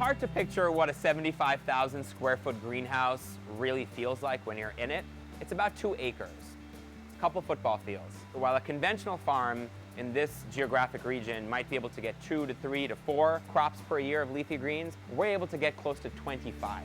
hard to picture what a 75,000 square foot greenhouse really feels like when you're in it. It's about 2 acres, a couple football fields. While a conventional farm in this geographic region might be able to get 2 to 3 to 4 crops per year of leafy greens, we're able to get close to 25.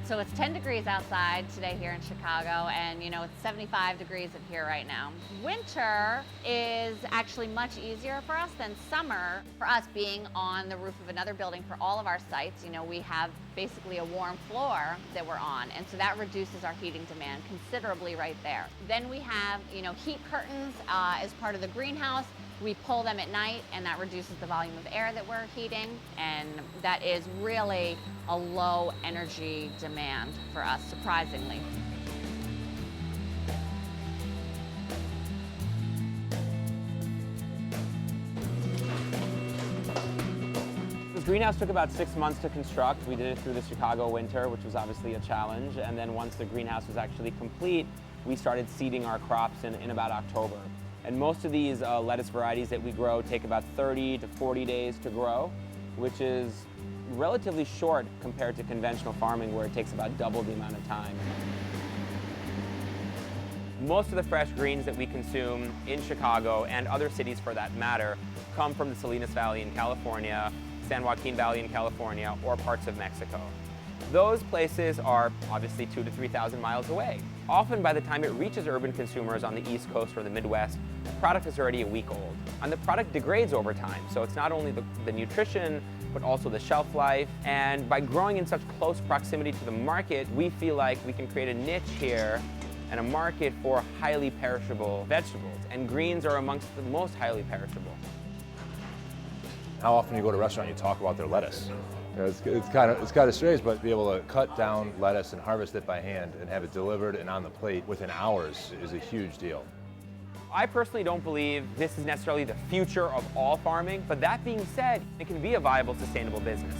So it's 10 degrees outside today here in Chicago, and it's 75 degrees in here right now. Winter is actually much easier for us than summer. For us, being on the roof of another building for all of our sites, we have basically a warm floor that we're on, and so that reduces our heating demand considerably right there. Then we have, heat curtains as part of the greenhouse. We pull them at night, and that reduces the volume of air that we're heating, and that is really a low energy demand for us, surprisingly. This greenhouse took about 6 months to construct. We did it through the Chicago winter, which was obviously a challenge, and then once the greenhouse was actually complete, we started seeding our crops in about October. And most of these lettuce varieties that we grow take about 30 to 40 days to grow, which is relatively short compared to conventional farming where it takes about double the amount of time. Most of the fresh greens that we consume in Chicago and other cities for that matter come from the Salinas Valley in California, San Joaquin Valley in California, or parts of Mexico. Those places are obviously 2,000 to 3,000 miles away. Often by the time it reaches urban consumers on the East Coast or the Midwest, the product is already a week old. And the product degrades over time, so it's not only the nutrition, but also the shelf life. And by growing in such close proximity to the market, we feel like we can create a niche here and a market for highly perishable vegetables. And greens are amongst the most highly perishable. How often you go to a restaurant and you talk about their lettuce? It's kind of strange, but to be able to cut down lettuce and harvest it by hand and have it delivered and on the plate within hours is a huge deal. I personally don't believe this is necessarily the future of all farming, but that being said, it can be a viable, sustainable business.